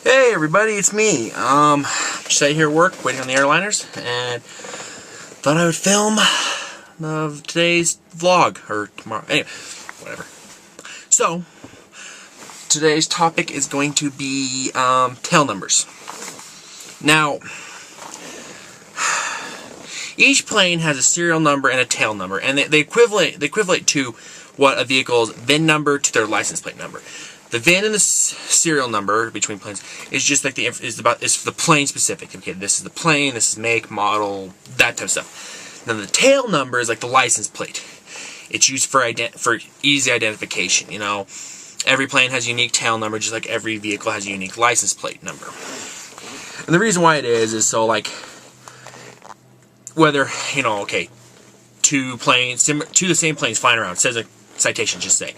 Hey everybody, it's me. Just here at work, waiting on the airliners, and thought I would film today's vlog, or tomorrow, anyway, whatever. So, today's topic is going to be, tail numbers. Now, each plane has a serial number and a tail number, and they equivalent to what a vehicle's VIN number to their license plate number. The VIN and the serial number between planes is just like it's the plane specific. Okay, this is the plane, this is make, model, that type of stuff. Now the tail number is like the license plate. It's used for easy identification. You know, every plane has a unique tail number, just like every vehicle has a unique license plate number. And the reason why it is so like whether two the same planes flying around, it says a citation, just say.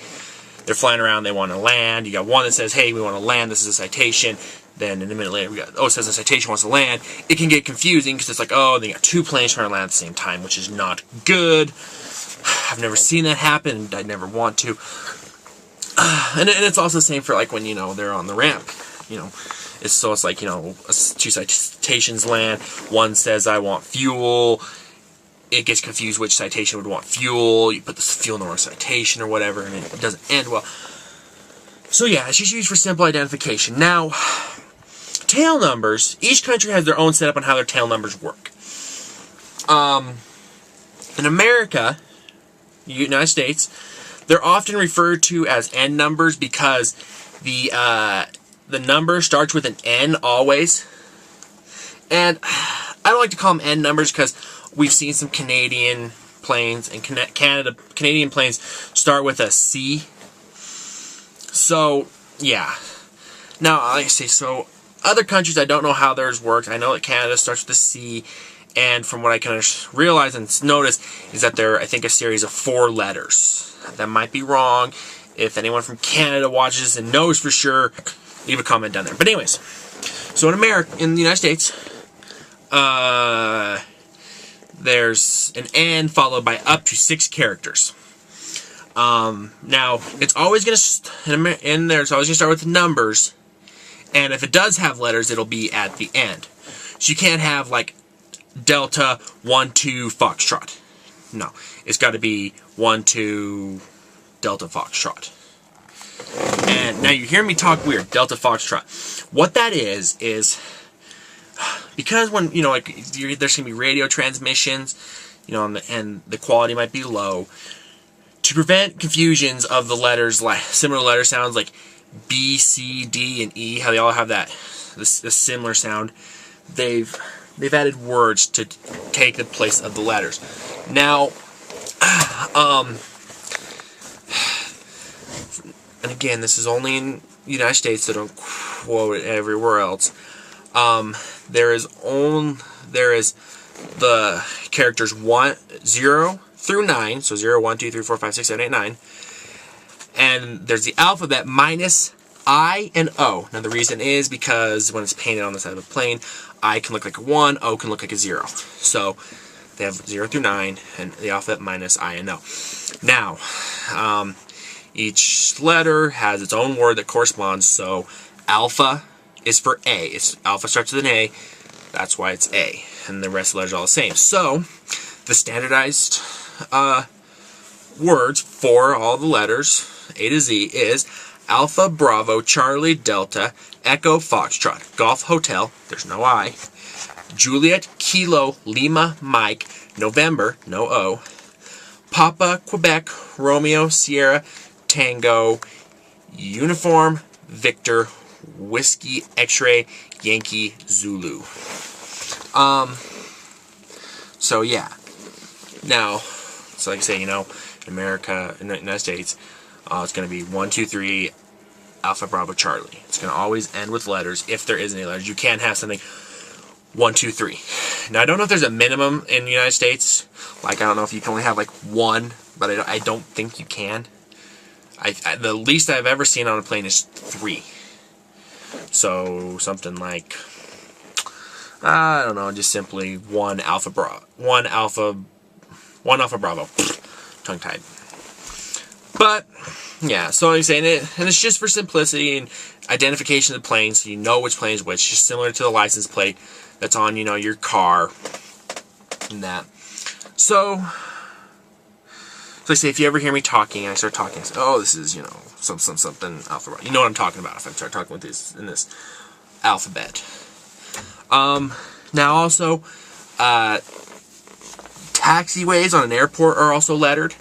They're flying around, they want to land. You got one that says, hey, we want to land, this is a citation. Then in a minute later, we got, it says a citation wants to land. It can get confusing because it's like, oh, they got two planes trying to land at the same time, which is not good. I've never seen that happen. I'd never want to. And it's also the same for like when, they're on the ramp. It's like, two citations land. One says, I want fuel. It gets confused which citation would want fuel. You put the fuel in the wrong citation or whatever, and it doesn't end well. So yeah, it's just used for simple identification. Now, tail numbers, each country has their own setup on how their tail numbers work. In America, United States, they're often referred to as N numbers because the number starts with an N always. And I don't like to call them N numbers because we've seen some Canadian planes, and Canadian planes start with a C. So, yeah. Now, like I say, so other countries, I don't know how theirs works. I know that Canada starts with a C, and from what I can realize and notice is that they're, I think, a series of 4 letters. That might be wrong. If anyone from Canada watches and knows for sure, leave a comment down there. But anyways, so in the United States, there's an N followed by up to 6 characters. Now, it's always going to start with numbers, and if it does have letters, it'll be at the end. So you can't have, like, Delta 1 2 Foxtrot. No, it's got to be 1 2 Delta Foxtrot. And now you hear me talk weird, Delta Foxtrot. What that is because when, there's going to be radio transmissions, and the quality might be low, to prevent confusions of the letters, like similar letter sounds like B, C, D, and E, how they all have this similar sound, they've added words to take the place of the letters. Now, and again, this is only in the United States, so don't quote it everywhere else. There is the characters 0 through 9, so 0, 1, 2, 3, 4, 5, 6, 7, 8, 9. And there's the alphabet minus I and O. Now the reason is because when it's painted on the side of the plane, I can look like a 1, O can look like a 0. So they have 0 through 9, and the alphabet minus I and O. Now, each letter has its own word that corresponds, so alpha is for A. Alpha starts with an A, that's why it's A. And the rest of the letters are all the same. So, the standardized words for all the letters, A to Z, is Alpha, Bravo, Charlie, Delta, Echo, Foxtrot, Golf, Hotel, there's no I, Juliet, Kilo, Lima, Mike, November, no O, Papa, Quebec, Romeo, Sierra, Tango, Uniform, Victor, Whiskey, X-Ray, Yankee, Zulu. So yeah. Now, so like I say, in America, in the United States, it's going to be 1, 2, 3, Alpha, Bravo, Charlie. It's going to always end with letters if there is any letters. You can't have something 1, 2, 3. Now, I don't know if there's a minimum in the United States. Like, I don't know if you can only have like 1, but I don't think you can. The least I've ever seen on a plane is 3. So something like, I don't know, just simply 1 Alpha Bravo. Tongue-tied. But yeah, so I'm saying it, and it's just for simplicity and identification of the plane, so you know which plane is which. Just similar to the license plate that's on, you know, your car and that. So I say, if you ever hear me talking and I start talking, I say, oh, this is, you know, something alphabet. You know what I'm talking about if I start talking with this in this alphabet. Now also, taxiways on an airport are also lettered.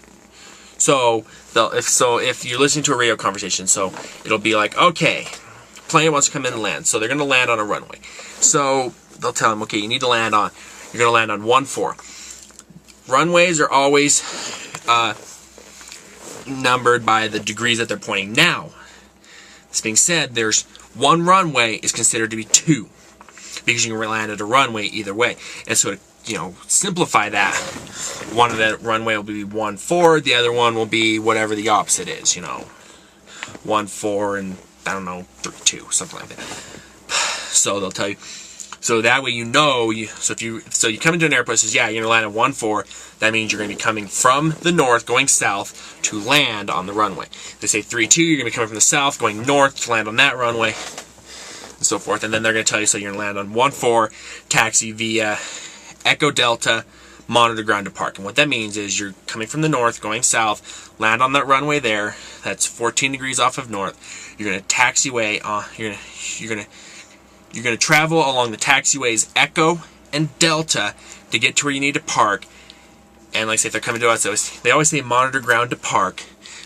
So if you're listening to a radio conversation, so it'll be like, okay, plane wants to come in and land, so they're going to land on a runway. So they'll tell them, okay, you're going to land on 1-4. Runways are always numbered by the degrees that they're pointing. Now, this being said, there's one runway is considered to be 2, because you can land at a runway either way. And so to, you know, simplify that, one of the runway will be 1-4, the other one will be whatever the opposite is, you know, 1-4 and I don't know, 3-2, something like that. So they'll tell you. So that way you know, so you come into an airport that says, yeah, you're going to land at 1-4, that means you're going to be coming from the north, going south, to land on the runway. They say 3-2, you're going to be coming from the south, going north, to land on that runway, and so forth. And then they're going to tell you, so you're going to land on 1-4, taxi via Echo Delta, monitor ground to park. And what that means is you're coming from the north, going south, land on that runway there, that's 14 degrees off of north. You're going to taxiway, you're going to travel along the taxiways Echo and Delta to get to where you need to park. And like I say, if they're coming to us, they always say monitor ground to park.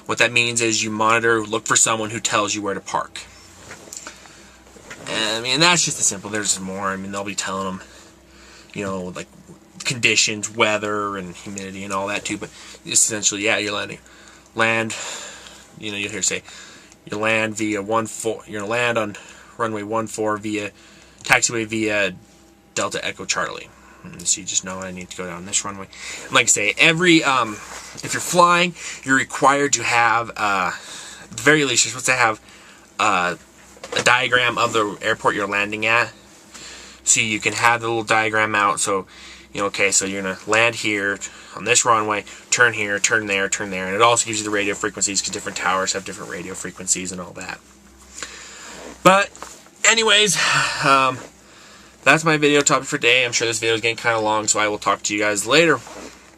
What that means is you look for someone who tells you where to park. And I mean, that's just the simple. There's more. I mean, they'll be telling them, you know, like conditions, weather, and humidity and all that too. But essentially, yeah, you're land, you know, you'll hear say, you land via 1-4, you're going to land on runway 1-4 via taxiway via Delta Echo Charlie. So you just know I need to go down this runway. And like I say, if you're flying, you're required to have, at the very least, you're supposed to have a diagram of the airport you're landing at. So you can have the little diagram out. So, you know, okay, so you're going to land here on this runway, turn here, turn there, turn there. And it also gives you the radio frequencies, because different towers have different radio frequencies and all that. But anyways, that's my video topic for today. I'm sure this video is getting kind of long, so I will talk to you guys later.